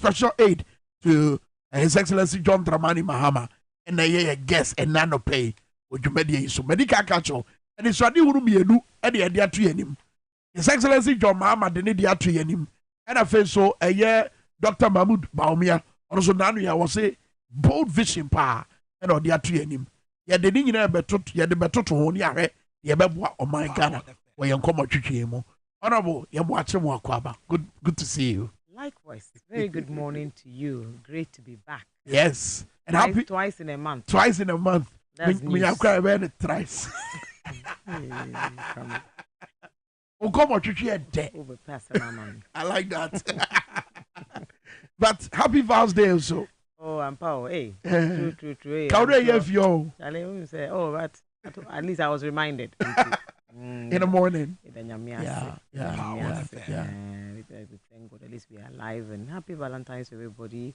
special aid to His Excellency John Dramani Mahama, and a guest and nano pay. Would you media so medical catch and it's what you would be a new and the idea to him. His Excellency John Mahama didn't the to him. And I feel so a year Dr. Mahmoud Baumia, also Nanu was a bold vision power and on the him. Yet the didn't ever took yet the better to own your head, the Abba or my Ghana, where you come to Honorable, you're watching more Kwaba. Good to see you. Likewise, very good morning to you. Great to be back. Yes. And happy twice in a month. Twice in a month. That's Me have cried about it thrice. Oh, come on, I like that. But happy Vows Day also. Oh, I'm power. Hey, true. How do you feel? Say, oh, but at least I was reminded. In the morning. Yeah. Thank God, at least we are alive, and happy Valentine's to everybody.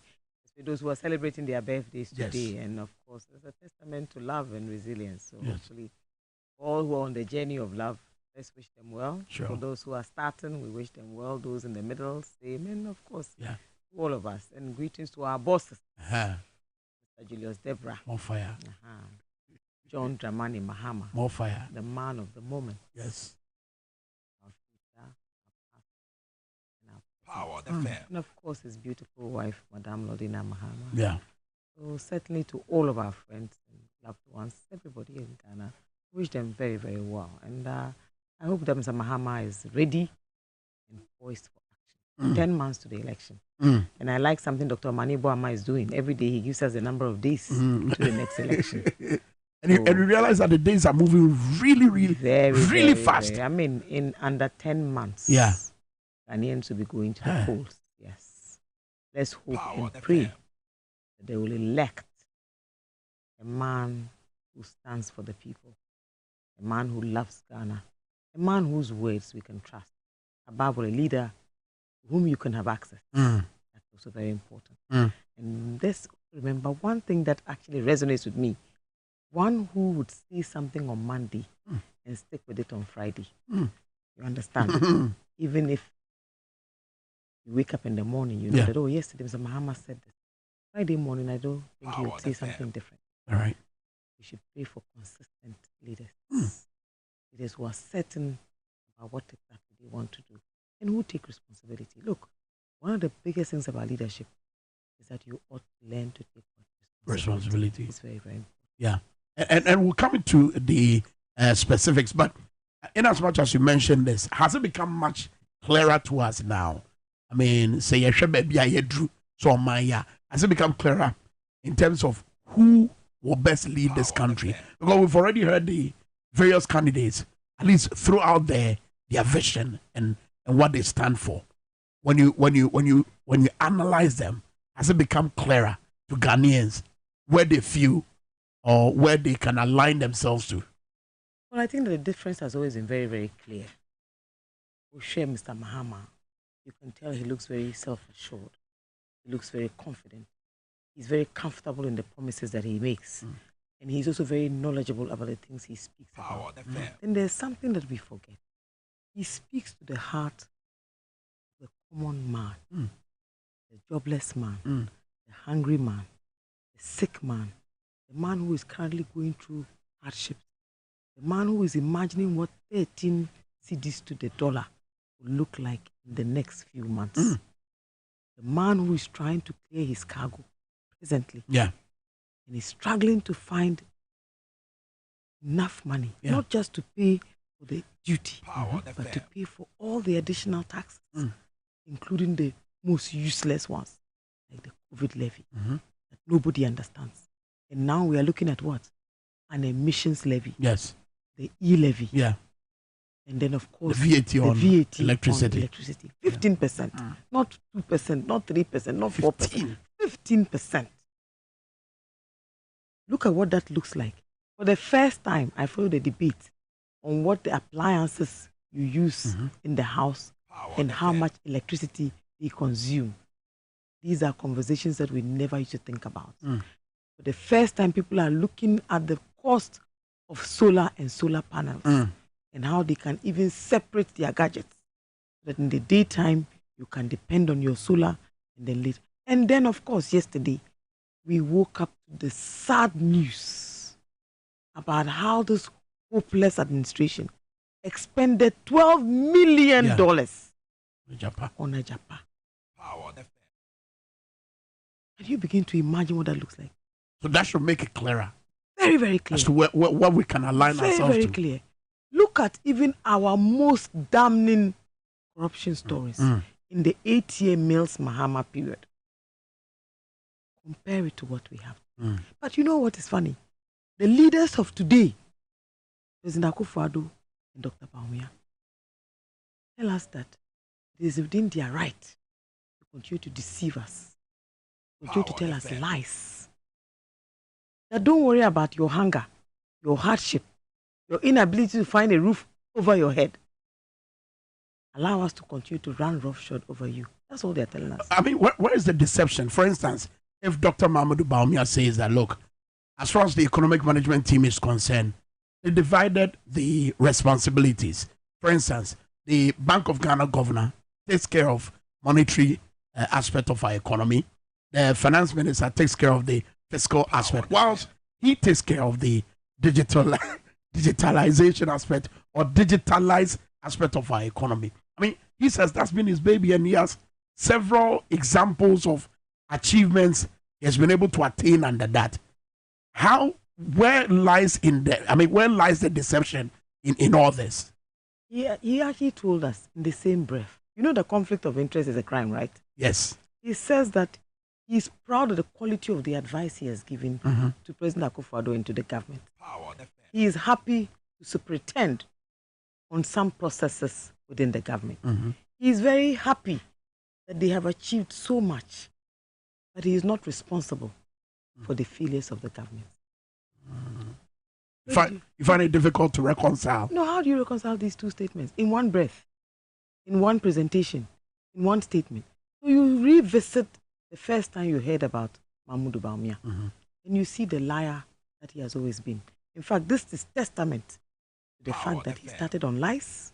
For those who are celebrating their birthdays today, and of course, it's a testament to love and resilience. So, hopefully, all who are on the journey of love, let's wish them well. Sure. For those who are starting, we wish them well. Those in the middle, same, and of course, all of us. And greetings to our bosses, Mr. Julius Debra, more fire. John Dramani Mahama, more fire. The man of the moment. Yes. Power, the fair. And of course, his beautiful wife, Madame Lodina Mahama. Yeah. So certainly to all of our friends and loved ones, everybody in Ghana, wish them very, very well. And I hope that Mr. Mahama is ready and poised for action. 10 months to the election. And I like something Dr. Mani Boama is doing. Every day he gives us the number of days to the next election. And we realize that the days are moving really very fast. I mean, in under 10 months. Yeah. Ghanaians will be going to the polls. Yes. Let's hope and pray that they will elect a man who stands for the people, a man who loves Ghana, a man whose words we can trust, above all, a leader whom you can have access. That's also very important. And this, remember, one thing that actually resonates with me, one who would say something on Monday and stick with it on Friday. You understand? Even if you wake up in the morning, you know that, oh, yesterday Mr. Mahama said this. Friday morning, I don't think he would say something different. All right. We should pray for consistent leaders. Leaders who are certain about what exactly they want to do and who take responsibility. Look, one of the biggest things about leadership is that you ought to learn to take responsibility. It's very, very important. Yeah. And we'll come into the specifics, but in as much as you mentioned this, has it become much clearer to us now? I mean, say so has it become clearer in terms of who will best lead this country? Because we've already heard the various candidates, at least throughout their vision and what they stand for. When you analyze them, has it become clearer to Ghanaians where they feel or where they can align themselves to? Well, I think that the difference has always been very, very clear. We share Mr. Mahama. You can tell he looks very self-assured. He looks very confident. He's very comfortable in the promises that he makes. And he's also very knowledgeable about the things he speaks about. And there's something that we forget. He speaks to the heart of the common man, the jobless man, the hungry man, the sick man, the man who is currently going through hardships, the man who is imagining what 13 cedis to the dollar will look like in the next few months. The man who is trying to clear his cargo presently. Yeah. And he's struggling to find enough money, not just to pay for the duty, but to pay for all the additional taxes, including the most useless ones, like the COVID levy, that nobody understands. And now we are looking at what? An emissions levy. Yes. The E-levy. Yeah. And then, of course, the VAT on electricity. 15%. Not 2%, not 3%, not 4%. 15%. Look at what that looks like. For the first time, I followed the debate on what the appliances you use in the house and how much electricity they consume. These are conversations that we never used to think about. For the first time, people are looking at the cost of solar and solar panels and how they can even separate their gadgets. That in the daytime, you can depend on your solar and then later. And then, of course, yesterday, we woke up to the sad news about how this hopeless administration expended $12 million on a Japan. And you begin to imagine what that looks like. So that should make it clearer. Very, very clear. As to what we can align ourselves to. Very, very clear. Look at even our most damning corruption stories in the 8-year Mills Mahama period. Compare it to what we have. But you know what is funny? The leaders of today, President Akufo-Addo and Dr. Bawumia, tell us that it is within their right to continue to deceive us, continue to tell us lies. That don't worry about your hunger, your hardship, your inability to find a roof over your head. Allow us to continue to run roughshod over you. That's all they're telling us. I mean, where is the deception? For instance, if Dr. Mahamudu Bawumia says that, look, as far as the economic management team is concerned, they divided the responsibilities. For instance, the Bank of Ghana governor takes care of monetary aspect of our economy. The finance minister takes care of the fiscal aspect, whilst he takes care of the digitalization aspect or digitalized aspect of our economy. I mean, he says that's been his baby, and he has several examples of achievements he has been able to attain under that. Where lies the deception in all this? He actually told us in the same breath. You know, the conflict of interest is a crime, right? Yes. He says that he's proud of the quality of the advice he has given to President Akufo-Addo and to the government. He is happy to superintend on some processes within the government. He is very happy that they have achieved so much, but he is not responsible for the failures of the government. You find it difficult to reconcile? No, how do you reconcile these two statements? In one breath, in one presentation, in one statement. So you revisit the first time you heard about Mahamudu Bawumia, and you see the liar that he has always been. In fact, this is testament to the fact that he started on lies,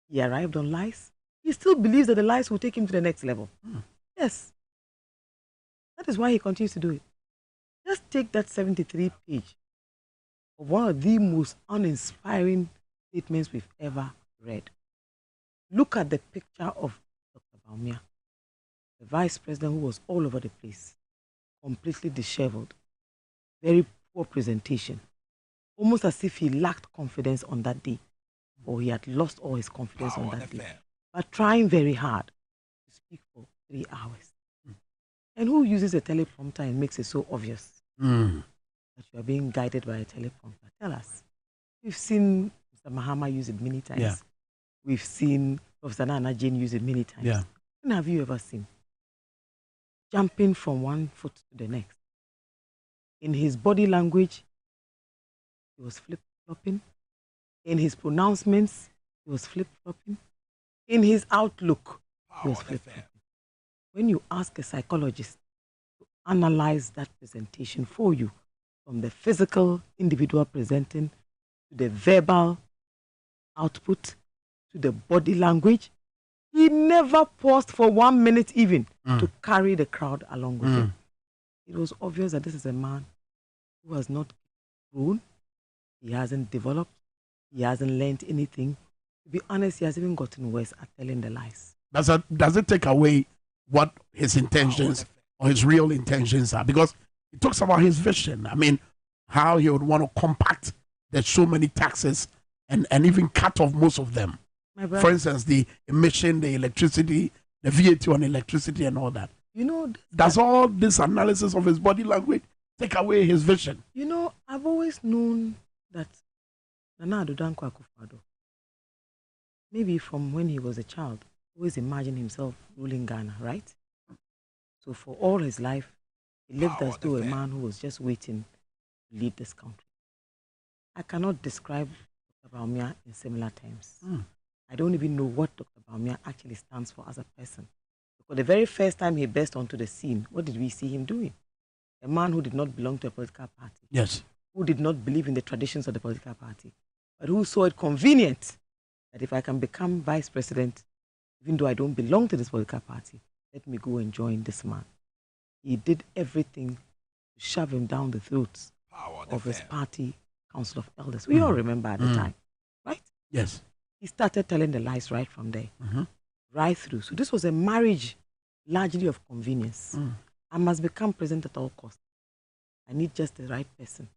he arrived on lies. He still believes that the lies will take him to the next level. Yes. That is why he continues to do it. Just take that 73 page of one of the most uninspiring statements we've ever read. Look at the picture of Dr. Bawumia, the vice president who was all over the place, completely disheveled, very poor presentation, almost as if he lacked confidence on that day, or he had lost all his confidence on that day, but trying very hard to speak for 3 hours. And who uses a teleprompter and makes it so obvious that you are being guided by a teleprompter? Tell us. We've seen Mr. Mahama use it many times. Yeah. We've seen Professor Nana Jane use it many times. Yeah. When have you ever seen? Jumping from one foot to the next. In his body language, he was flip-flopping. In his pronouncements, he was flip-flopping. In his outlook, he was flip-flopping. When you ask a psychologist to analyze that presentation for you, from the physical individual presenting to the verbal output to the body language, he never paused for 1 minute even to carry the crowd along with him. It was obvious that this is a man who has not grown, he hasn't developed, he hasn't learned anything. To be honest, he has even gotten worse at telling the lies. Does it take away what his intentions or his real intentions are? Because he talks about his vision. I mean, how he would want to compact there's so many taxes and even cut off most of them. For instance, the emission, the electricity, the VAT on electricity and all that. You know, does all this analysis of his body language take away his vision? You know, I've always known that Nana Addo Dankwa Akufo-Addo, maybe from when he was a child, always imagined himself ruling Ghana, right? So for all his life, he lived as though a man who was just waiting to lead this country. I cannot describe Dr. Bawumia in similar terms. I don't even know what Dr. Bawumia actually stands for as a person. Because the very first time he burst onto the scene, what did we see him doing? A man who did not belong to a political party. Yes. Who did not believe in the traditions of the political party, but who saw it convenient that if I can become vice president, even though I don't belong to this political party, let me go and join this man. he did everything to shove him down the throats of his party council of elders. We all remember at the time, right? Yes. He started telling the lies right from there, right through. So this was a marriage largely of convenience. I must become president at all costs. I need just the right person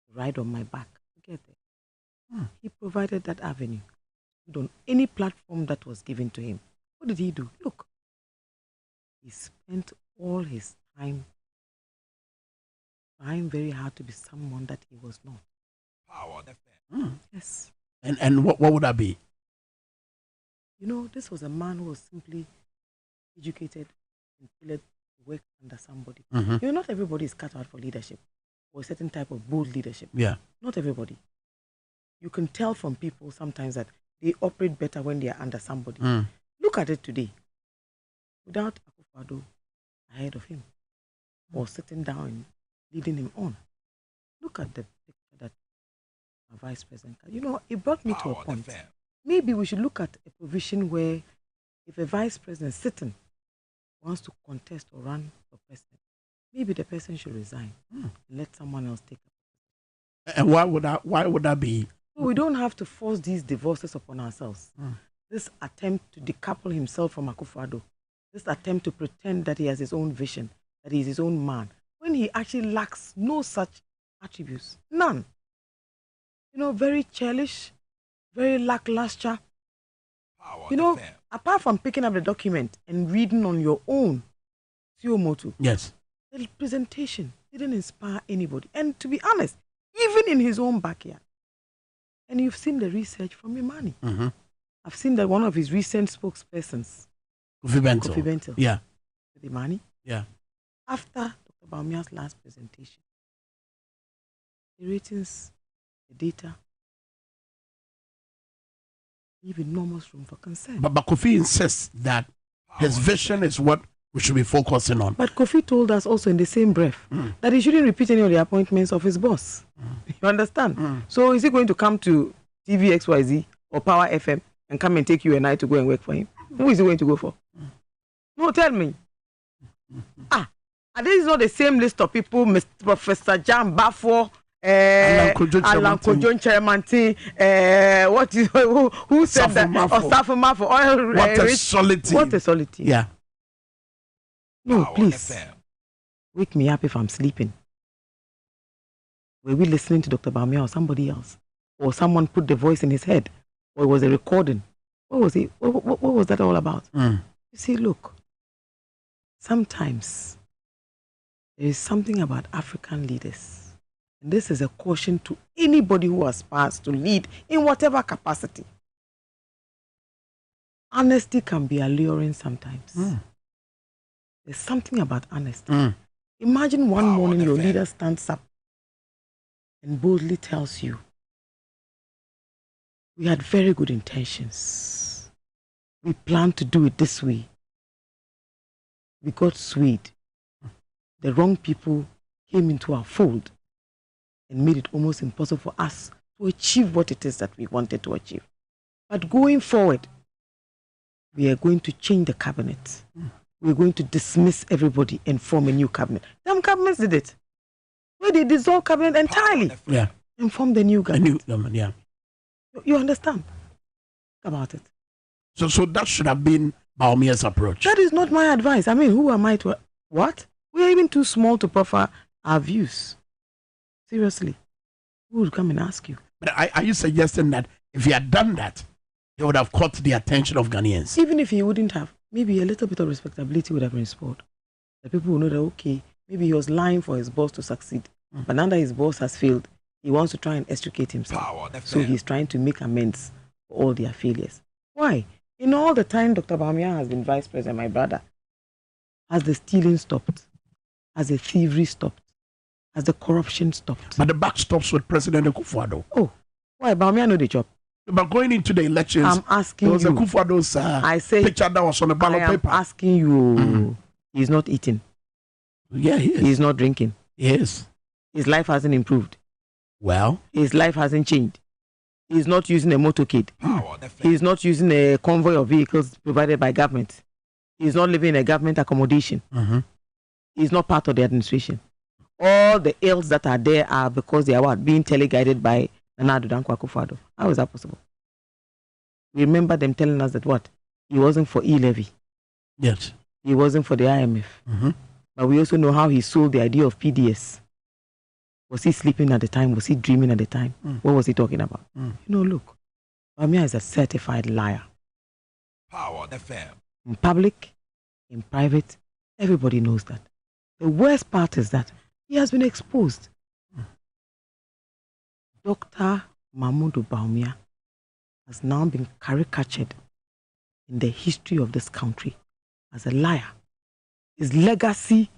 to ride on my back to get there. He provided that avenue. On any platform that was given to him. What did he do? Look, he spent all his time trying very hard to be someone that he was not. Yes. And what would that be? You know, this was a man who was simply educated and tailored to work under somebody. You know, not everybody is cut out for leadership or a certain type of bold leadership. Yeah. Not everybody. You can tell from people sometimes that they operate better when they are under somebody. Look at it today. Without Akufo-Addo ahead of him or sitting down and leading him on. Look at the picture that our vice president. You know, it brought me to a point. Maybe we should look at a provision where if a vice president sitting wants to contest or run for president, maybe the person should resign and let someone else take it. And why would that be? We don't have to force these divorces upon ourselves. This attempt to decouple himself from Akufo-Addo, this attempt to pretend that he has his own vision, that he is his own man, when he actually lacks no such attributes. None. You know, very churlish, very lackluster. You know, apart from picking up the document and reading on your own, Motu, yes, the presentation didn't inspire anybody. And to be honest, even in his own backyard, and you've seen the research from Imani. I've seen that one of his recent spokespersons, Kofi Bentil. Yeah. Imani. Yeah. After Dr. Bawumia's last presentation, the ratings, the data, leave enormous room for concern. But Kofi insists that his vision is what we should be focusing on. But Kofi told us also in the same breath that he shouldn't repeat any of the appointments of his boss. You understand? So is he going to come to TVXYZ or Power FM and come and take you and I to go and work for him? Who is he going to go for? No, tell me. Are these not the same list of people, Mr. Professor Jan Bafo, Alan Kojo Cheremantin, who said that? Osafo Mafo. What a solid team. What a solid team. Yeah. No, please. Wake me up if I'm sleeping. Were we listening to Dr. Bawumia or somebody else? Or someone put the voice in his head? Or it was a recording? What was it? What was that all about? You see, look, sometimes there is something about African leaders. And this is a caution to anybody who aspires to lead in whatever capacity. Honesty can be alluring sometimes. There's something about honesty. Imagine one morning your leader stands up and boldly tells you, we had very good intentions. We planned to do it this way. We got swayed. The wrong people came into our fold and made it almost impossible for us to achieve what it is that we wanted to achieve. But going forward, we are going to change the cabinet. We're going to dismiss everybody and form a new cabinet. Some cabinets did it. Well, they dissolved cabinet entirely. Yeah. And formed the new government. A new government, yeah. You understand about it? So that should have been Bawumia's approach. That is not my advice. I mean, who am I to... What? We are even too small to proffer our views. Seriously. Who would come and ask you? But are you suggesting that if he had done that, he would have caught the attention of Ghanaians? Even if he wouldn't have, maybe a little bit of respectability would have been restored. The people will know that, okay, maybe he was lying for his boss to succeed. But now that his boss has failed, he wants to try and extricate himself. So he's trying to make amends for all their failures. Why? In all the time Dr. Bawumia has been vice president, my brother, has the stealing stopped? Has the thievery stopped? Has the corruption stopped? But the back stops with President Akufo-Addo. Oh, why? Bawumia know the job. But going into the elections, I'm asking there was you. Akufo-Addo's picture that was on the ballot paper. I'm asking you. He's not eating. Yeah, he is. He's not drinking. Yes. His life hasn't improved. Well, his life hasn't changed. He's not using a motorcade. He's not using a convoy of vehicles provided by government. He's not living in a government accommodation. He's not part of the administration. All the ills that are there are because they are what? Being teleguided by Nana Addo Dankwa Akufo-Addo. How is that possible? We remember them telling us that what? He wasn't for e-levy. Yes. He wasn't for the IMF. But we also know how he sold the idea of PDS. Was he sleeping at the time? Was he dreaming at the time? What was he talking about? Look, Bawumia is a certified liar. Power FM. In public, in private, everybody knows that. The worst part is that he has been exposed. Dr. Mahmoud Bawumia has now been caricatured in the history of this country as a liar. His legacy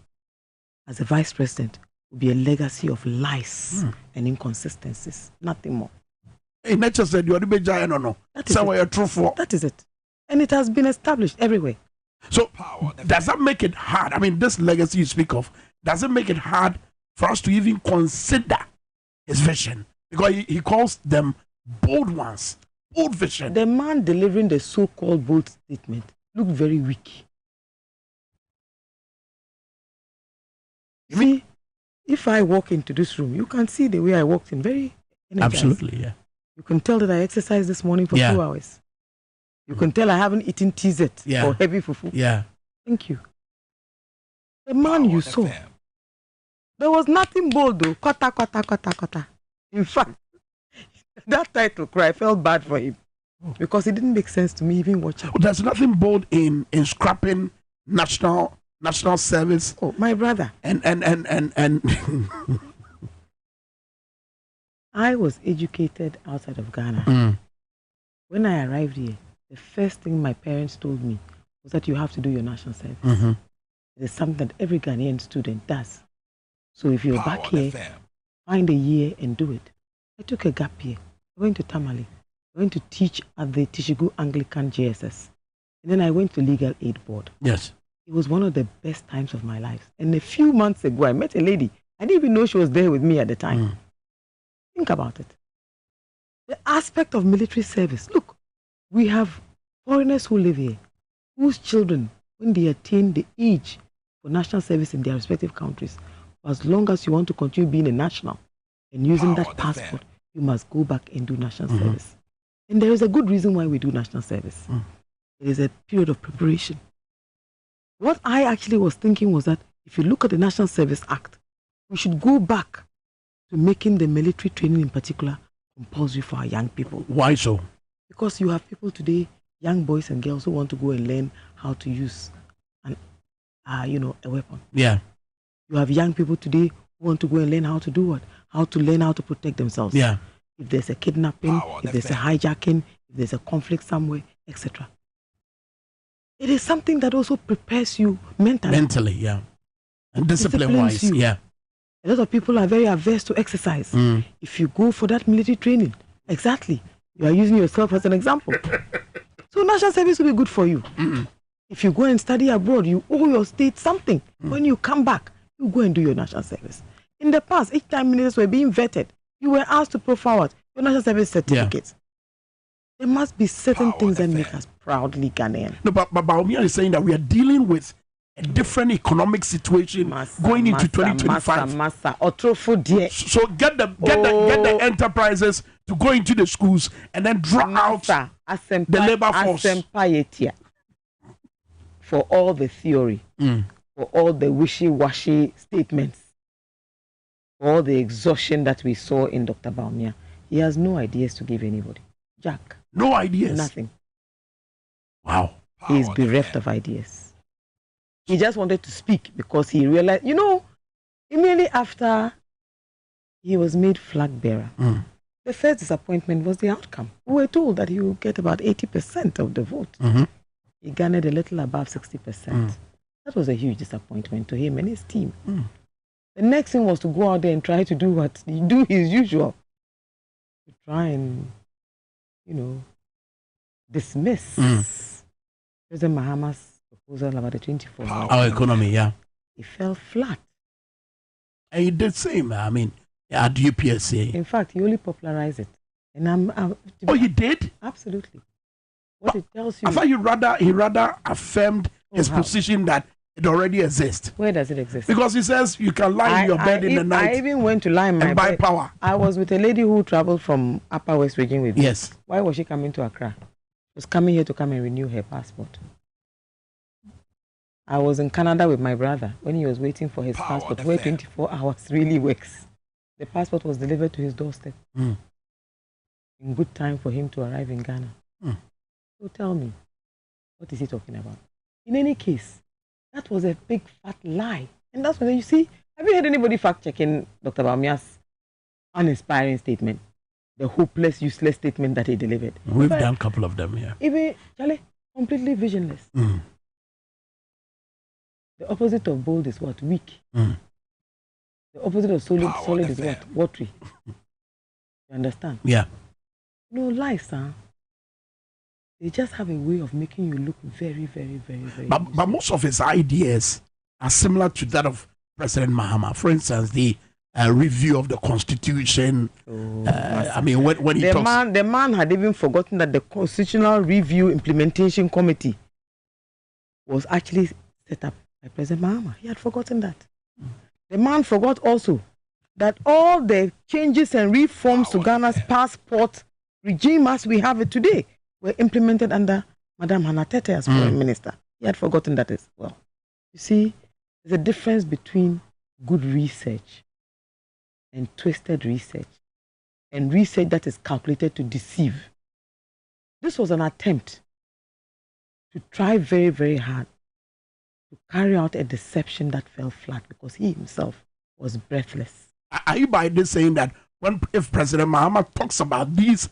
as a vice president will be a legacy of lies and inconsistencies, nothing more. Hey, nature said you are the big giant or no? That is it. And it has been established everywhere. So, does that make it hard? I mean, this legacy you speak of, does it make it hard for us to even consider his vision? Because he calls them bold ones, bold vision. The man delivering the so-called bold statement looked very weak. See, if I walk into this room, you can see the way I walked in, very energized. Absolutely, yeah. You can tell that I exercised this morning for 2 hours. You can tell I haven't eaten TZ or heavy fufu. Yeah. Thank you. The man you saw, there was nothing bold though. Kota. In fact, that title cry, I felt bad for him because it didn't make sense to me even watching. There's nothing bold in scrapping national service. Oh, my brother. And I was educated outside of Ghana. When I arrived here, the first thing my parents told me was that you have to do your national service. It is something that every Ghanaian student does. So if you're back here, find a year and do it. I took a gap year. I went to Tamale. I went to teach at the Tishigu Anglican JSS. And then I went to Legal Aid Board. Yes. It was one of the best times of my life. And a few months ago, I met a lady. I didn't even know she was there with me at the time. Think about it. The aspect of military service. Look, we have foreigners who live here, whose children, when they attain the age for national service in their respective countries, for as long as you want to continue being a national and using that passport, you must go back and do national service. And there is a good reason why we do national service. It is a period of preparation. What I actually was thinking was that if you look at the National Service Act, we should go back to making the military training in particular compulsory for our young people. Why so? Because you have people today, young boys and girls, who want to go and learn how to use a weapon. Yeah. You have young people today who want to go and learn how to do what? How to learn how to protect themselves. Yeah. If there's a kidnapping, if there's a hijacking, if there's a conflict somewhere, etc. It is something that also prepares you mentally. Mentally, yeah. And discipline-wise, yeah. A lot of people are very averse to exercise. If you go for that military training, exactly, you are using yourself as an example. So national service will be good for you. If you go and study abroad, you owe your state something. When you come back, you go and do your national service. In the past, each time ministers were being vetted, you were asked to put forward your national service certificate. There must be certain things that make us proudly Ghanaian. No, but Bawumia is saying that we are dealing with a different economic situation going into 2025. So get the enterprises to go into the schools and then draw out the labor force. For all the theory, for all the wishy-washy statements, for all the exhaustion that we saw in Dr. Bawumia, he has no ideas to give anybody. Jack. No ideas? Nothing. Wow. He is bereft of ideas. He just wanted to speak because he realized, immediately after he was made flag bearer, the first disappointment was the outcome. We were told that he would get about 80% of the vote. He garnered a little above 60%. That was a huge disappointment to him and his team. The next thing was to go out there and try to do what he do his usual. To try and, dismiss President Mahama's proposal about the 24 hours. Our economy, yeah. It fell flat. And he did same, at UPSA. In fact, he only popularized it. And he did? Absolutely. What it tells you. I thought he rather affirmed his position that It already exists. Where does it exist? Because he says you can lie in your bed in the night. I even went to lie in my and buy bed. power. I was with a lady who traveled from Upper West region with me. Yes. Why was she coming to Accra? She was coming here to come and renew her passport. I was in Canada with my brother when he was waiting for his passport, where 24 hours really works. The passport was delivered to his doorstep in good time for him to arrive in Ghana. So tell me, what is he talking about? In any case, that was a big fat lie. And that's when you see, have you heard anybody fact checking Dr. Bawumia's uninspiring statement? The hopeless, useless statement that he delivered. We've done a couple of them here. Even, Charlie, completely visionless. The opposite of bold is what? Weak. The opposite of solid is what? Watery. You understand? Yeah. No lies, huh? They just have a way of making you look very, very, very, very. But most of his ideas are similar to that of President Mahama. For instance, the review of the Constitution. I mean, when he talks... The man had even forgotten that the Constitutional Review Implementation Committee was actually set up by President Mahama. He had forgotten that. The man forgot also that all the changes and reforms to Ghana's passport regime as we have it today were implemented under Madame Hannah Tete as foreign minister. He had forgotten that as well. You see, there's a difference between good research and twisted research, and research that is calculated to deceive. This was an attempt to try very, very hard to carry out a deception that fell flat because he himself was breathless. Are you by this saying that if President Mahama talks about these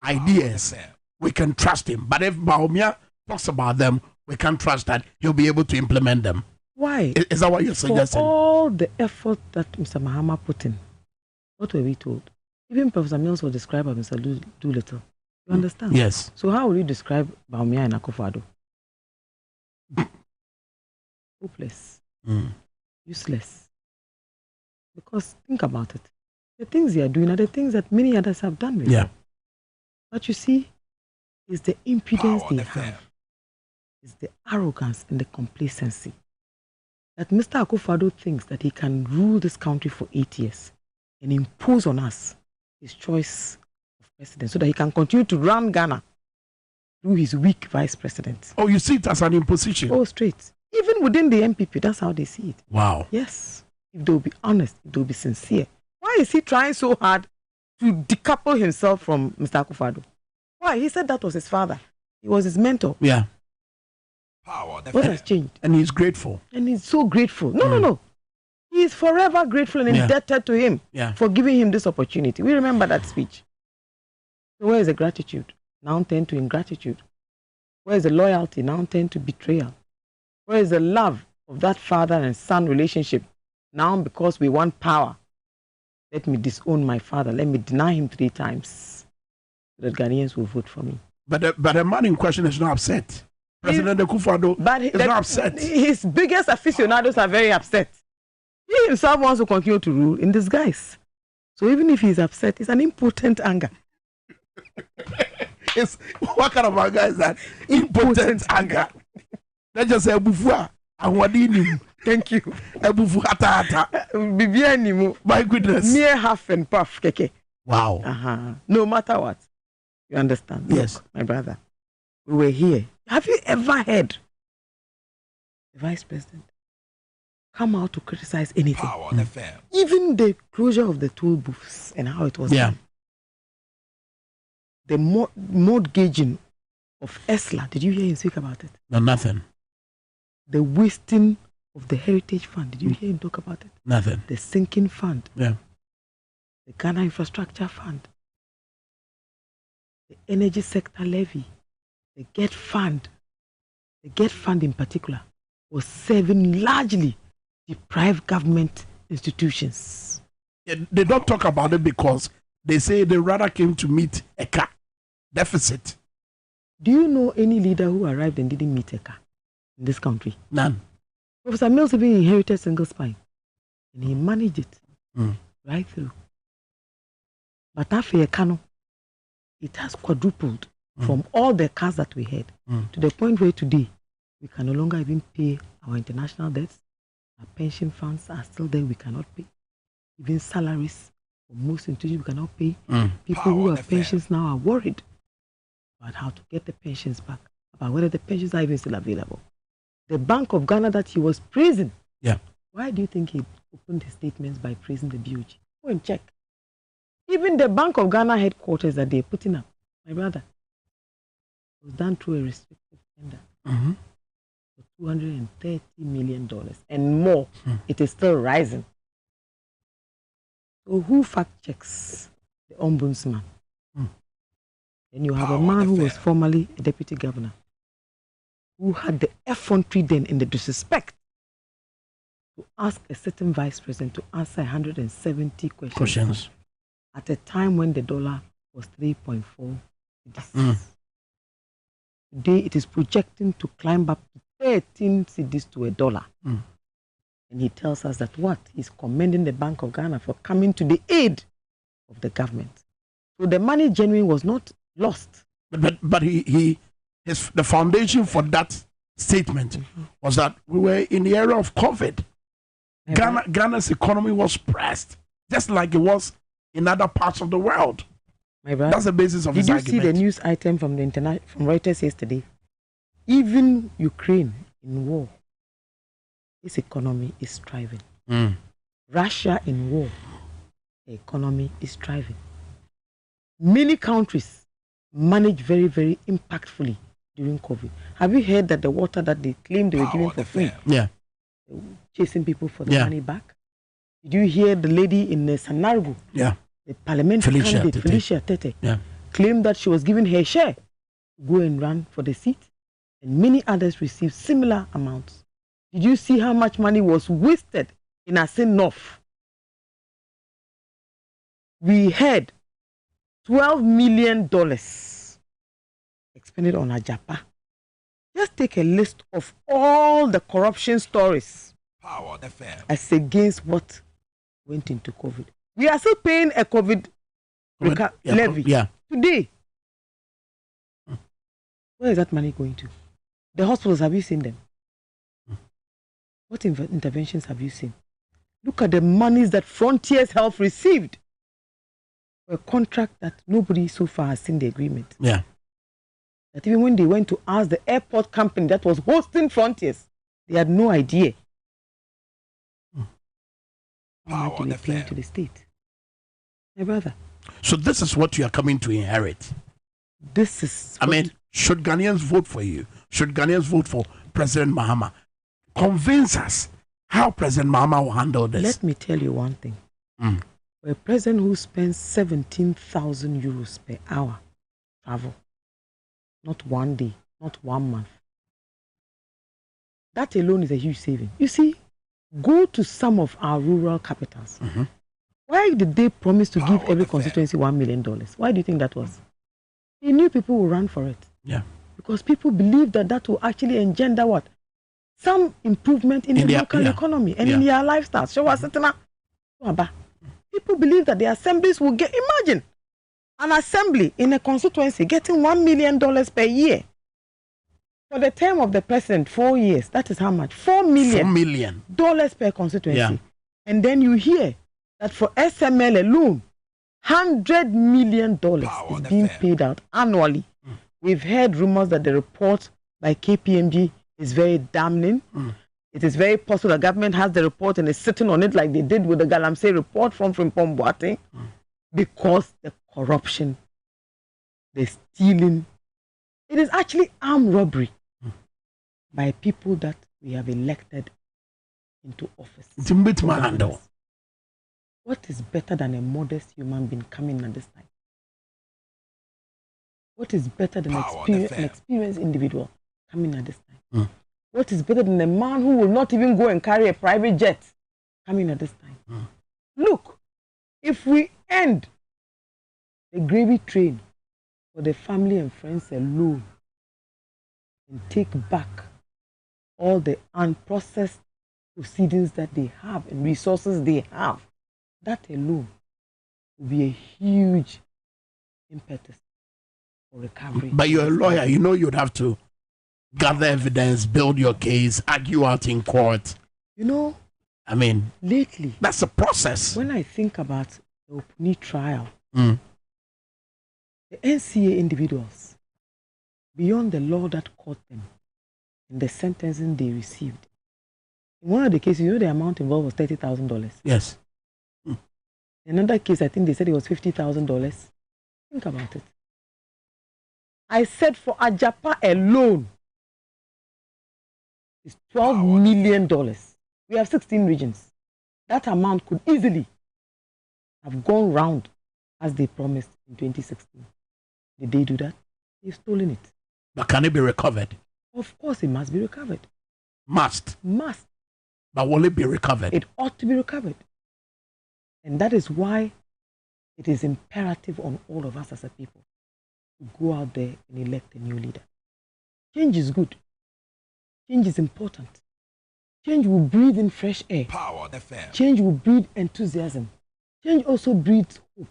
ideas, we can trust him, but if Bawumia talks about them, we can't trust that he'll be able to implement them? Why? Is that what you're suggesting? For all the effort that Mr. Mahama put in, what were we told? Even Professor Mills was described as Mr. Doolittle. You understand? Yes. So how will you describe Bawumia and Akufo-Addo? Hopeless. Useless. Because think about it. The things they are doing are the things that many others have done before. Yeah. But you see, it's the impudence they have. It's the arrogance and the complacency. That Mr. Akufo-Addo thinks that he can rule this country for 8 years and impose on us his choice of president so that he can continue to run Ghana through his weak vice president. Oh, you see it as an imposition? Oh, straight. Even within the MPP, that's how they see it. Wow. Yes. If they'll be honest, if they'll be sincere. Why is he trying so hard to decouple himself from Mr. Akufo-Addo? Why? He said that was his father. He was his mentor. Yeah. What has changed? And he's grateful. And he's so grateful. No. He is forever grateful and indebted to him for giving him this opportunity. We remember that speech. So where is the gratitude? Now turned to ingratitude. Where is the loyalty? Now turned to betrayal. Where is the love of that father and son relationship? Now because we want power, let me disown my father. Let me deny him 3 times so that Ghanaians will vote for me. But the man in question is not upset. President Akufo-Addo is not upset. His biggest aficionados are very upset. He himself wants to continue to rule in disguise. So even if he's upset, it's an impotent anger. What kind of anger is that? Impotent anger. Let's just say Bufua. Thank you. My goodness. Mere half and puff, keke. Wow. No matter what. You understand? Yes. Look, my brother. We were here. Have you ever heard the vice president come out to criticize anything? Even the closure of the toll booths and how it was done. The mortgaging of ESLA. Did you hear him speak about it? No, nothing. The wasting of the Heritage Fund. Did you hear him talk about it? Nothing. The sinking fund. Yeah. The Ghana Infrastructure Fund. The Energy Sector Levy. The GET Fund. The GET Fund in particular was serving largely deprived government institutions. Yeah, they don't talk about it because they say they rather came to meet a deficit. Do you know any leader who arrived and didn't meet ECA in this country? None. Professor Mills even inherited single spine and he managed it right through. But after ECA, it has quadrupled from all the cars that we had to the point where today We can no longer even pay our international debts. Our pension funds are still there. We cannot pay. Even salaries for most institutions we cannot pay. People who have pensions now are worried about how to get the pensions back, about whether the pensions are even still available. The Bank of Ghana that he was praising. Yeah. Why do you think he opened his statements by praising the BOG? Go and check. Even the Bank of Ghana headquarters that they're putting up, my brother, was done through a restricted tender for $230 million and more. It is still rising. So who fact checks the ombudsman? Then you have a man who was formerly a deputy governor, who had the effrontery then in the disrespect to ask a certain vice president to answer 170 questions at a time when the dollar was 3.4 cedis. Today it is projecting to climb up to 13 cedis to $1. And he tells us that what? He's commending the Bank of Ghana for coming to the aid of the government. So the money genuine was not lost. But the foundation for that statement was that we were in the era of COVID. Ghana's economy was pressed, just like it was in other parts of the world. My brother, that's the basis of his argument. Did you see the news item from from Reuters yesterday? Even Ukraine in war, its economy is thriving. Russia in war, the economy is thriving. Many countries manage very, very impactfully during COVID. Have you heard that the water that they claimed they were giving for free? Yeah. Chasing people for the money back? Did you hear the lady in Sanargo? Yeah. The parliamentary candidate, Felicia Tete, claimed that she was given her share to go and run for the seat, and many others received similar amounts. Did you see how much money was wasted in Ase North? We had $12 million expended on Ajapa. Just take a list of all the corruption stories as against what went into COVID. We are still paying a COVID levy today. Where is that money going to? The hospitals, have you seen them? What interventions have you seen? Look at the monies that Frontiers Health received for a contract that nobody so far has seen the agreement. Yeah. That even when they went to ask the airport company that was hosting Frontiers, they had no idea how much they paying to the state. My brother. So this is what you are coming to inherit. This is. I mean, should Ghanaians vote for you? Should Ghanaians vote for President Mahama? Convince us how President Mahama will handle this. Let me tell you one thing. For a president who spends 17,000 euros per hour travel, not one day, not 1 month, that alone is a huge saving. You see, go to some of our rural capitals. Why did they promise to give every constituency $1 million? Why do you think that was? They knew people would run for it. Yeah. Because people believe that that will actually engender what? Some improvement in the local economy and in their lifestyle. People believe that the assemblies will get, imagine, an assembly in a constituency getting $1 million per year. For the term of the president, 4 years, that is how much? $4 million per constituency. Yeah. And then you hear that for SML alone, $100 million is being paid out annually. We've heard rumors that the report by KPMG is very damning. It is very possible the government has the report and is sitting on it like they did with the Galamsey report from Frimpong Boateng, because the corruption, the stealing, it is actually armed robbery by people that we have elected into office. What is better than a modest human being coming at this time? What is better than an experienced individual coming at this time? What is better than a man who will not even go and carry a private jet coming at this time? Look, if we end the gravy train for the family and friends alone and take back all the unprocessed proceedings that they have and resources they have, that alone will be a huge impetus for recovery. But you're a lawyer, you know you'd have to gather evidence, build your case, argue out in court. You know, I mean, lately, that's a process. when I think about the Opuni trial, Mm. the NCA individuals, beyond the law that caught them and the sentencing they received, in one of the cases, you know, the amount involved was $30,000. Yes. In another case, I think they said it was $50,000. Think about it. I said for Ajapa alone, it's $12 million. We have 16 regions. That amount could easily have gone round as they promised in 2016. Did they do that? They've stolen it. But can it be recovered? Of course, it must be recovered. Must. Must. But will it be recovered? It ought to be recovered. And that is why it is imperative on all of us as a people to go out there and elect a new leader. Change is good. Change is important. Change will breathe in fresh air. Power FM. Change will breed enthusiasm. Change also breeds hope.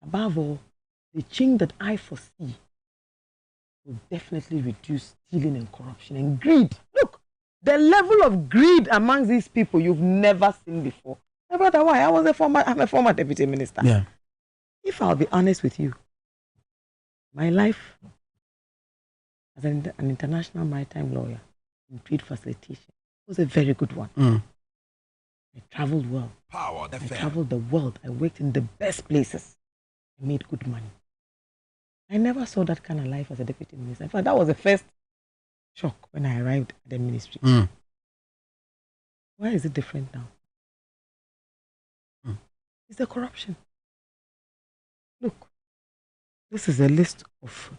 Above all, the change that I foresee will definitely reduce stealing and corruption and greed. Look, the level of greed amongst these people you've never seen before. My brother, why? I'm a former deputy minister. Yeah. If I'll be honest with you, my life as an international maritime lawyer in trade facilitation was a very good one. Mm. I traveled well. Power I FM. traveled the world. I worked in the best places. I made good money. I never saw that kind of life as a deputy minister. In fact, that was the first shock when I arrived at the ministry. Mm. Why is it different now? Mm. It's the corruption. Look, this is a list of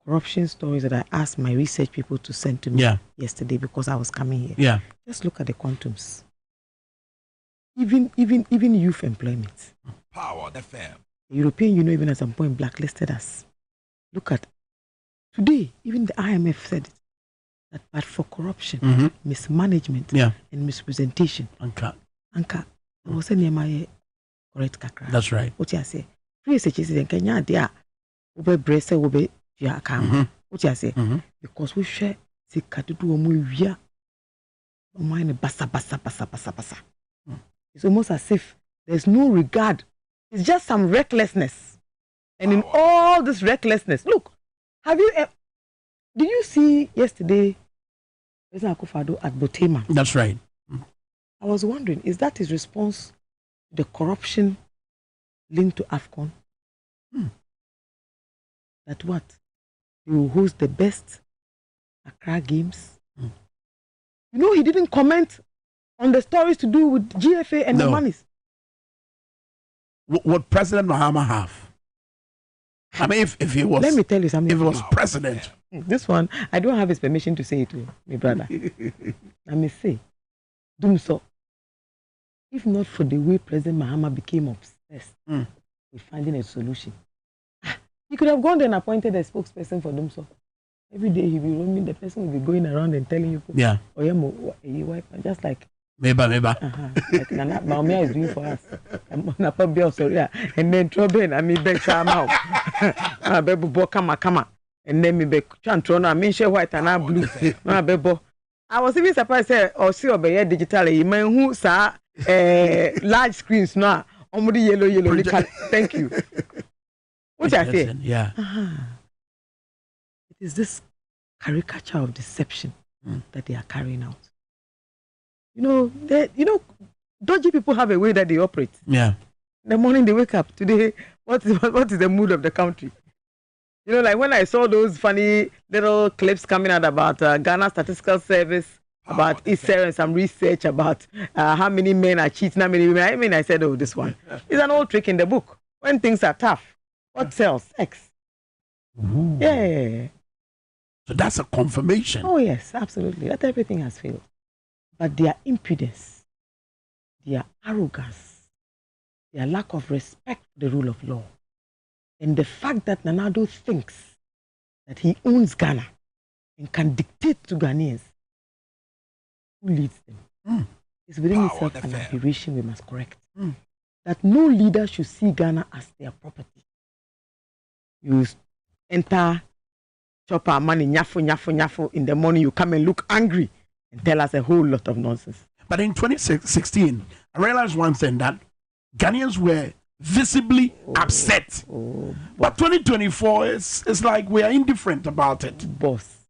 corruption stories that I asked my research people to send to me yesterday because I was coming here. Yeah. Just look at the quantums. Even youth employment. Power FM. The European Union even at some point blacklisted us. Look at today, even the IMF said it, that but for corruption, mismanagement, and misrepresentation, Anka, I was saying my correct kakra. That's right. What you say? Free such in Kenya, dear, ube brace, ube ya account. What you say? Because we share the katudu omuya, omine basa. It's almost as if there's no regard. It's just some recklessness. And in all this recklessness, look, did you see yesterday President Akufo-Addo at Botema? That's right. I was wondering, is that his response to the corruption linked to AFCON? That what? He will host the best Accra games? You know, he didn't comment on the stories to do with GFA and the monies. Would President Mahama have? I mean, if he was... Let me tell you something. If he was president. This one, I don't have his permission to say it to my brother. I may say, Dumso, if not for the way President Mahama became obsessed with finding a solution, he could have gone there and appointed a spokesperson for Dumso. Every day he'll be roaming, the person will be going around and telling you, just like Maybe. Like Nana Baumia is doing for us. And then trouble, I mean, beg Sama, Bebo Kama, and then me beg Chantrona, I mean, share white and blue. Bebo. I was even surprised, or see, obey digitally, man who saw large screens now, only yellow. Thank you. What I say? Yeah. It is this caricature of deception that they are carrying out. You know, dodgy people have a way that they operate. Yeah. In the morning they wake up. Today, what is the mood of the country? You know, like when I saw those funny little clips coming out about Ghana Statistical Service, about ISER and some research about how many men are cheating, how many women. I mean, I said, oh, this one. It's an old trick in the book. When things are tough, what sells? Sex. Ooh. Yeah. So that's a confirmation. Oh, yes, absolutely. That everything has failed. But their impudence, their arrogance, their lack of respect for the rule of law, and the fact that Nanado thinks that he owns Ghana and can dictate to Ghanaians, who leads them, is within itself an aberration we must correct. That no leader should see Ghana as their property. You enter chop our money, nyafo in the morning, you come and look angry and tell us a whole lot of nonsense. But in 2016, I realized one thing, that Ghanaians were visibly upset. But 2024 is like we are indifferent about it. Boss,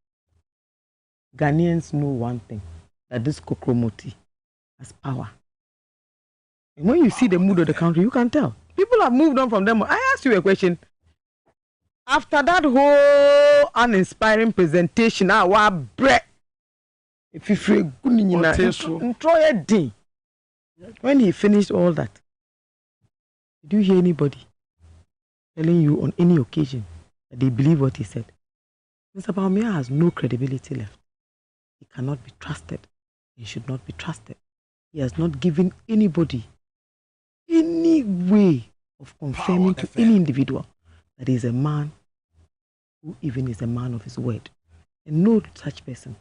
Ghanaians know one thing, that this Kokromoti has power. And when you see the mood of the country, you can tell. People have moved on from them. I asked you a question. After that whole uninspiring presentation, when he finished all that, did you hear anybody telling you on any occasion that they believe what he said? Mr. Bawumia has no credibility left. He cannot be trusted. He should not be trusted. He has not given anybody any way of confirming to any individual that he is a man who even is a man of his word. And no such person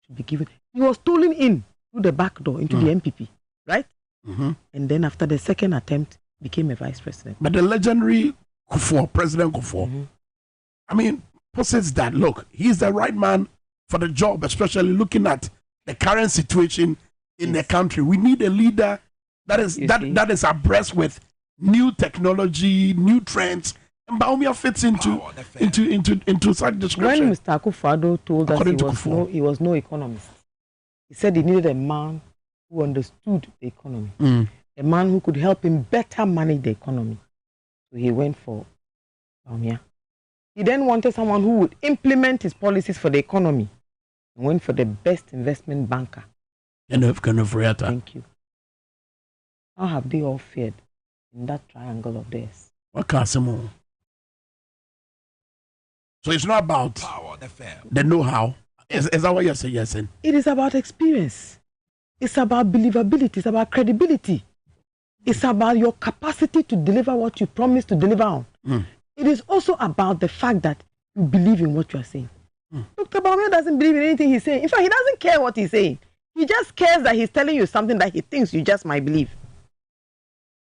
should be given. He was stolen in through the back door into the MPP, right? And then after the second attempt, became a vice president. But the legendary Kufuor, President Kufuor, I mean, possesses that, look, he's the right man for the job, especially looking at the current situation in the country. We need a leader that is abreast with new technology, new trends. And Bawumia fits into such description. When Mr. Akufo-Addo told us he was no economist, he said he needed a man who understood the economy, a man who could help him better manage the economy. So he went for Bawumia. He then wanted someone who would implement his policies for the economy, and went for the best investment banker. Thank you. How have they all fared in that triangle of theirs? What Casimo? So it's not about the know-how. Is that what you're saying? Yes. It is about experience. It's about believability. It's about credibility. It's about your capacity to deliver what you promised to deliver on. It is also about the fact that you believe in what you are saying. Dr. Bawumia doesn't believe in anything he's saying. In fact, he doesn't care what he's saying. He just cares that he's telling you something that he thinks you just might believe.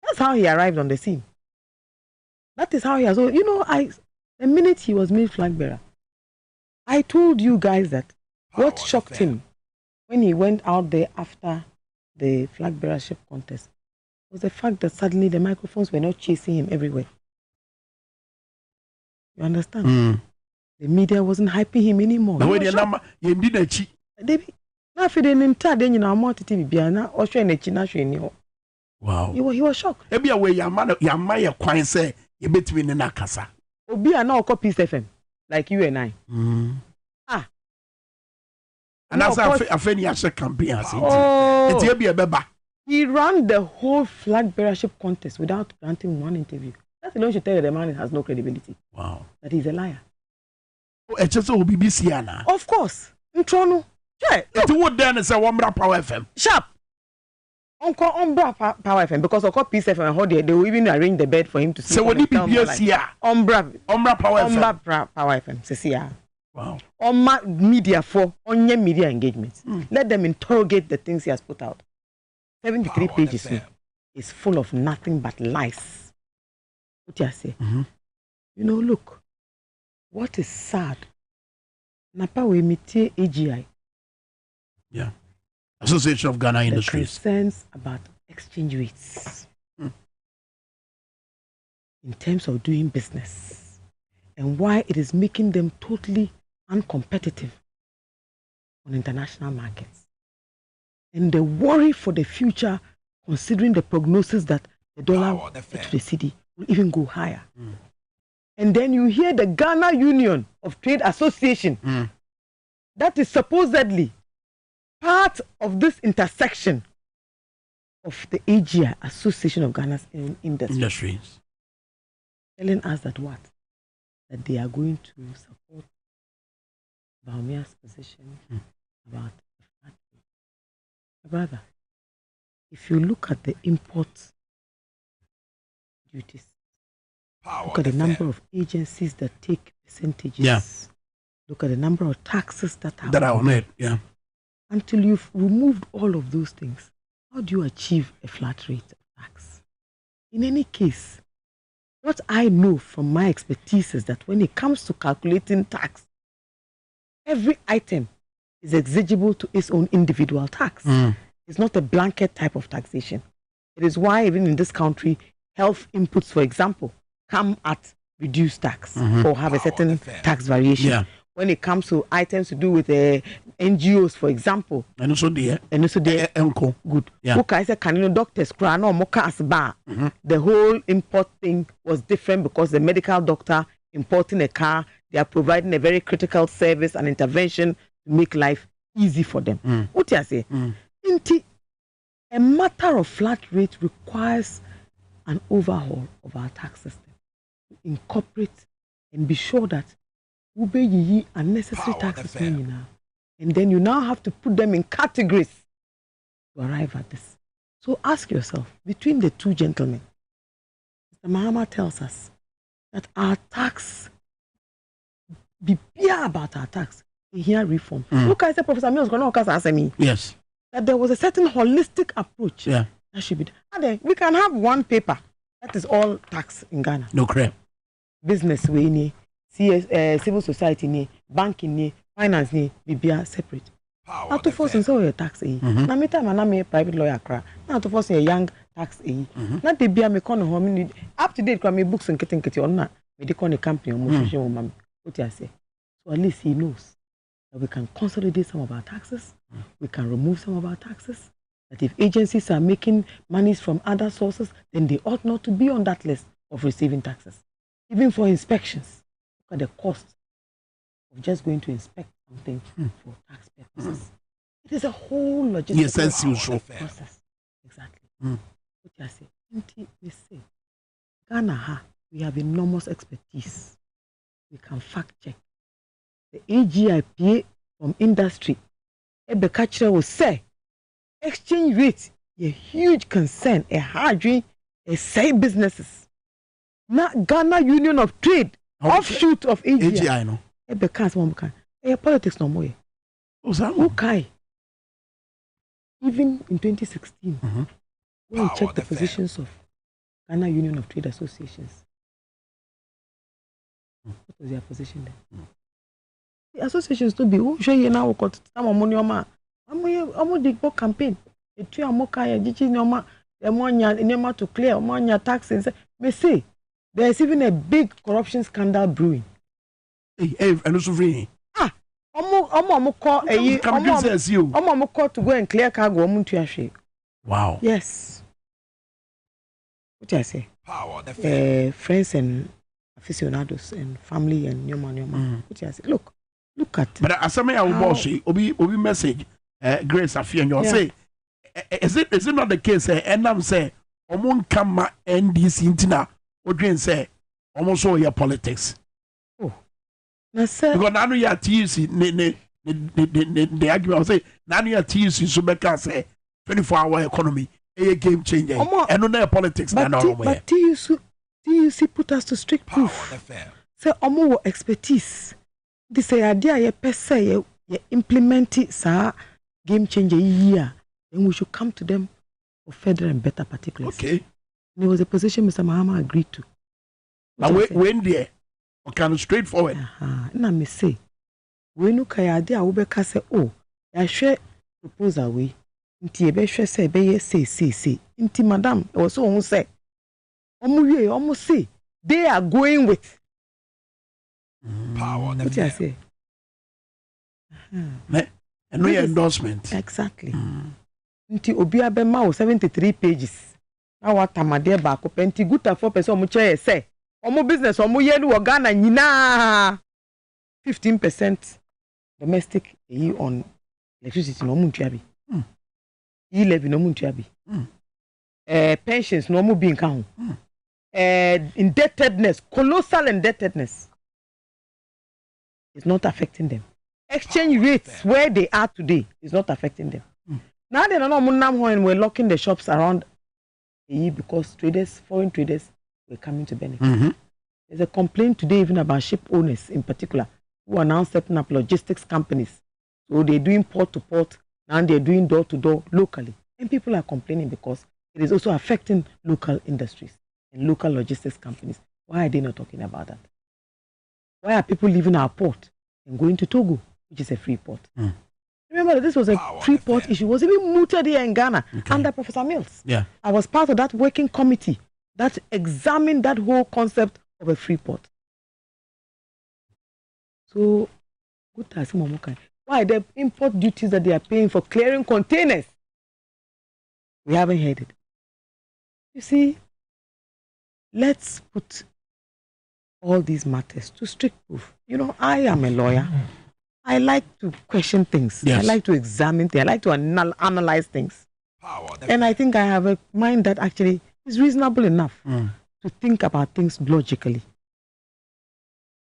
That's how he arrived on the scene. That is how he has. You know, the minute he was made flag bearer, I told you guys that what shocked him when he went out there after the flag bearership contest was the fact that suddenly the microphones were not chasing him everywhere. You understand? The media wasn't hyping him anymore. Wow. He was shocked. Obi are now Peace FM, like you and I. And that's a campaign. He ran the whole flag bearership contest without granting one interview. That's alone should tell you the man has no credibility. Wow. That he's a liar. It's just BBC, Anna. Of course. Ntrono. It would then say Ombra Power FM. Sharp. Uncle Ombra Power FM, because of Peace FM, they will even arrange the bed for him to sleep. So would it be BBC? Ombra Power FM. Ombra Power FM. Wow. Oma media for onye media engagement. Let them interrogate the things he has put out. 73 pages is full of nothing but lies. What do you say? You know, look, what is sad? Napa we meet AGI. Yeah. Association of Ghana Industries. Concerns about exchange rates in terms of doing business and why it is making them totally uncompetitive on international markets. And the worry for the future, considering the prognosis that the dollar to the cedi will even go higher. And then you hear the Ghana Union of Trade Association that is supposedly part of this intersection of the AGI, Association of Ghana's Industries, telling us that what? That they are going to support Bawumia's position about the flat rate. Brother, if you look at the import duties, look at the number of agencies that take percentages, look at the number of taxes that are on it, until you've removed all of those things, how do you achieve a flat rate of tax? In any case, what I know from my expertise is that when it comes to calculating tax, every item is exigible to its own individual tax. It's not a blanket type of taxation. It is why even in this country, health inputs, for example, come at reduced tax or have a certain tax variation. Yeah. When it comes to items to do with NGOs, for example. And also there. Uncle. Good. Yeah. Okay, I said, can you know doctors cry no more bar? The whole import thing was different because the medical doctor importing a car, they are providing a very critical service and intervention to make life easy for them. What do you say? A matter of flat rate requires an overhaul of our tax system to incorporate and be sure that we pay unnecessary taxes. And then you now have to put them in categories to arrive at this. So ask yourself, between the two gentlemen, Mr. Mahama tells us that our tax, be clear about our tax, here reform. Look, I said, Professor Mills, yes, that there was a certain holistic approach. Yeah. That should be done. And then we can have one paper that is all tax in Ghana. No crap. Business way, civil society, banking, finance, be separate. Now to force and so a tax. Now me time and I'm private lawyer. Now to force a young tax. Not the be a me home up to date. Come me books and getting on na me de a company or mo what I say. So at least he knows that we can consolidate some of our taxes. We can remove some of our taxes. That if agencies are making monies from other sources, then they ought not to be on that list of receiving taxes. Even for inspections, look at the cost of just going to inspect something for tax purposes. It is a whole logistical process. Exactly. What I say, Ghana, we have enormous expertise. We can fact check. The AGIPA from industry, Ebekachira will say, exchange rate, a huge concern, a hard dream, a side businesses. Not Ghana Union of Trade, offshoot of AGI. No. Politics no more. Okay. Even in 2016, when we checked the positions of Ghana Union of Trade Associations, what was their position there? The associations to be who show you now got some money I'm the campaign. The two amoka jichi nyoma the money to clear money taxes. May say there is even a big corruption scandal brewing. Hey, and also free. Call to go and clear cargo. Wow. Yes. What do I say? Friends and aficionados and family and nyoma. What do I say? Look at. But as I will boss obi message Grace Afia and say, is it not the case? And I'm say, Omon Kama NDC intina, Odrin say, almost all your politics. Because now you are TUC, the argument say, now you are TUC, so Becca say, 24-hour economy, a game changer, and no politics. But TUC put us to strict proof. Say, Omo expertise. This idea, you per se, you implement it, sir, game changer year, then we should come to them for further and better particulars. Okay. And it was a position Mr. Mahama agreed to. Now, when there? Okay, straightforward. Na me say, when you kaya idea, Ubeka say, oh, I share proposal we. Inti ebe share say, be say. Inti madam, it was so almost say, almost say, they are going with power. What I say? And no endorsement. Exactly. Inti obi abema o 73 pages. Na wata made ba ko penti guta 4% omo che say. Omo business omo yenu wo Ghana nyina 15% domestic on electricity no muntua bi. E-levy no muntua bi. Pensions no mo bi nka ho. Indebtedness, colossal indebtedness is not affecting them. Exchange rates where they are today is not affecting them. Now they don't know when we're locking the shops around because foreign traders were coming to benefit. There's a complaint today even about ship owners in particular who are now setting up logistics companies. So they're doing port to port, now they're doing door to door locally. And people are complaining because it is also affecting local industries and local logistics companies. Why are they not talking about that? Why are people leaving our port and going to Togo, which is a free port. Remember that this was a free port issue. It was even mooted here in Ghana under Professor Mills. Yeah. I was part of that working committee that examined that whole concept of a free port. So, why the import duties that they are paying for clearing containers? We haven't heard it. You see, let's put all these matters to strict proof. You know, I am a lawyer. I like to question things. Yes. I like to examine things. I like to analyze things. And I think I have a mind that actually is reasonable enough to think about things logically.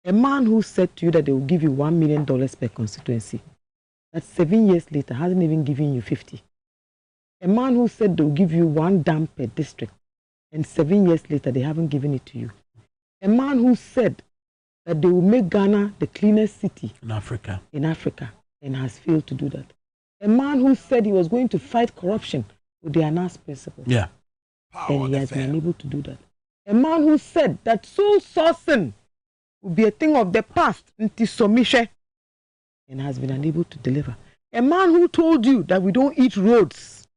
A man who said to you that they will give you $1 million per constituency, that 7 years later hasn't even given you 50. A man who said they will give you 1 dam per district, and 7 years later they haven't given it to you. A man who said that they will make Ghana the cleanest city in Africa, and has failed to do that. A man who said he was going to fight corruption with the Anas principle. Yeah. And he has been unable to do that. A man who said that soul sourcing would be a thing of the past, and has been unable to deliver. A man who told you that we don't eat roads,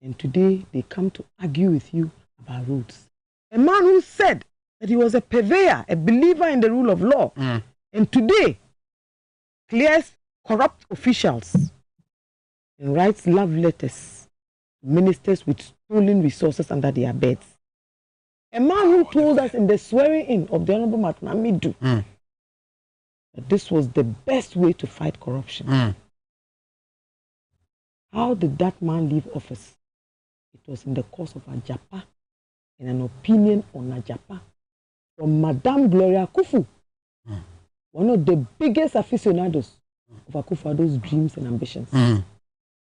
and today they come to argue with you about roads. A man who said that he was a purveyor, a believer in the rule of law, and today clears corrupt officials and writes love letters to ministers with stolen resources under their beds. A man who told us in the swearing in of the Honorable Martin Amidu that this was the best way to fight corruption. How did that man leave office? It was in the course of Ajapa, in an opinion on Ajapa from Madame Gloria Kufu, one of the biggest aficionados of Akufo-Addo's dreams and ambitions.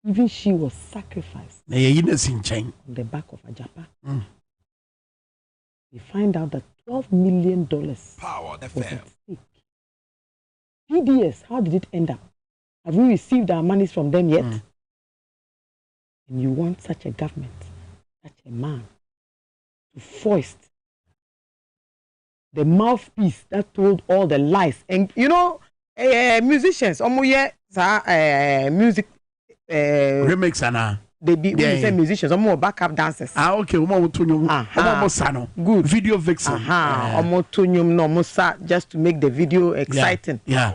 Even she was sacrificed on the back of Ajapa. We find out that $12 million was at stake. PDS, how did it end up? Have we received our monies from them yet? And you want such a government, such a man, to foist the mouthpiece that told all the lies. And you know, musicians, music remix and they be say musicians, more backup dancers. Okay, good video vixen. No, just to make the video exciting. Yeah.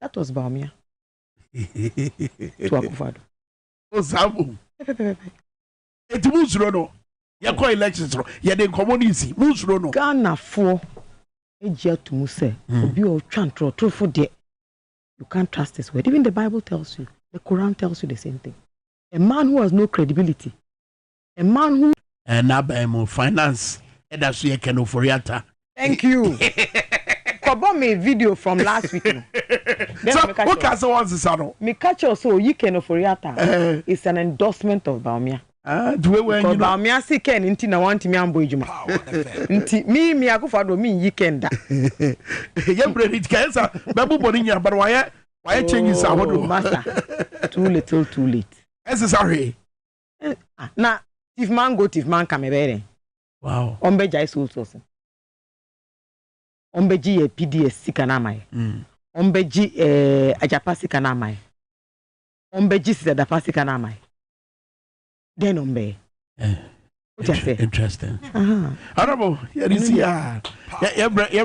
That was Baumia. To Akufo-Addo. Osamu. It moves rono. Ya kwa elections ro. Ya den community moves rono. Ghana for ejia to muse. Obi o twantro trofo de. You can't trust this word. Even the Bible tells you. The Quran tells you the same thing. A man who has no credibility. A man who and finance that's you can oforiata. Thank you. Kobo me video from last week. No? So what can someone say? Me catch also you can oforiata. It's an endorsement of Baumia. Do we you know Baumia si ken inti na want me ambo ejuma. Inti me Akufo-Addo me yikenda. Ya bredi kansa babu boni nya but why changes our master. Too little too late. Sorry. Na if man go if man come ebere. Wow. Ombeja is also. Ombeji PDS sikana mai. Ombeji Ajapa sikana mai. Ombeji Sidapa sikana mai. Then ombe. Interesting. Honorable, you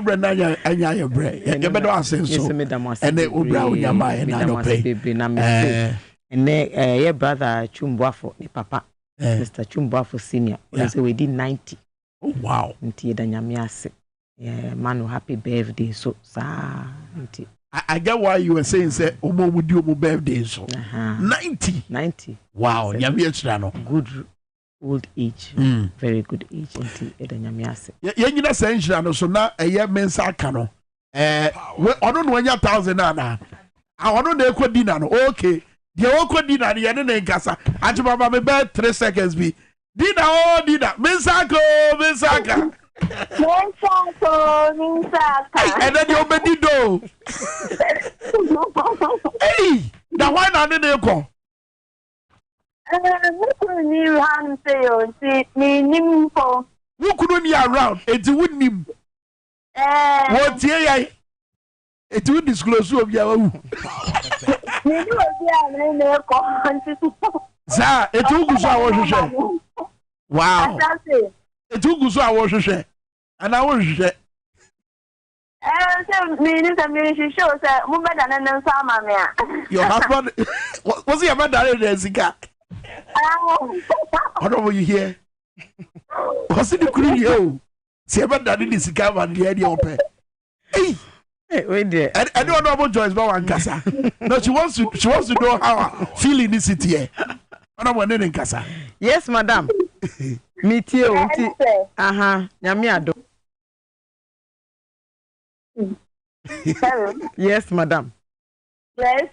brand anya bre. You better ask so. And the ubra unyama na no pay. And your brother Chumbuafo, ni papa, Mr. Chumbuafo Senior, say we did 90. Oh wow! Nti Danyame ase. Yeah, man, happy birthday. So, I get why you were saying say Omo would do Omo birthday so. 90. 90. Wow, Nyame good old age. Very good age. Nti Danyame ase. Yeah, you know say so na eye mensa aka no. Ono no anya 1000 na. Ono na ekwa dinner no. Okay. The okwa dinner ni yene na nkasa. Anti baba me be 3 seconds bi. Dinner Mensaka. Mensaka. And then you be do. Hey, now why not in the echo? Who couldn't be around? It's wouldn't him. What's here? It will disclose of Yahoo. Sir, it will go so. Wow. It will go so I was share. And I was share. Your husband was he about that in Zika? I don't know you hear. Was it the crew you? See about that in Zika and the idea open. Hey, wait there. I don't know about Joyce Bowen Casa. No, she wants to know how I feel in this city. I don't want any Casa. Yes, madam. Me too. Nyame ado. Yes, madam. Yes,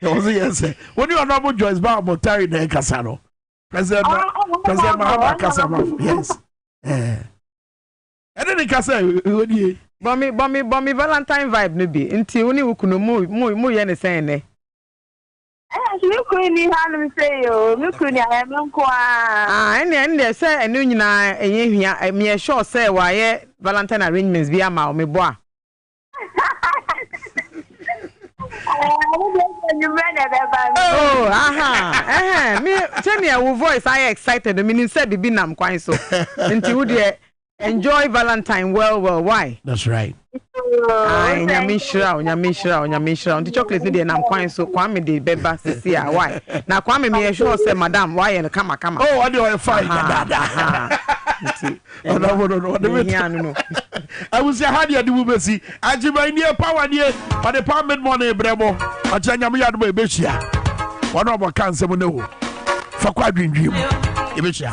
yes. When you are not about Joyce Bowen Motari de Casano, President Mahama Casano. Yes. And then the Casa, Bommy Valentine vibe no be. Until only we kuno mu ye ne sen ne. Mukuni hanu say yo, mukuni ayemko ene say enu nyina enye hia me sure say why Valentine arrangements bi ama o me boa. Oh, me tell me your voice I excited the meaning say bibi nam kwan so. Nti wo de enjoy Valentine well why? That's right. Nyame shira on the chocolate dey nam kwan so kwame dey beba sisi a why na kwame me sure say madam why and kama oh what do I find no I will say how do you see ajiba near power near but the parliament money brebo achanya me yadbo ebeshia one of our cancer no for kwa dwindwim ebeshia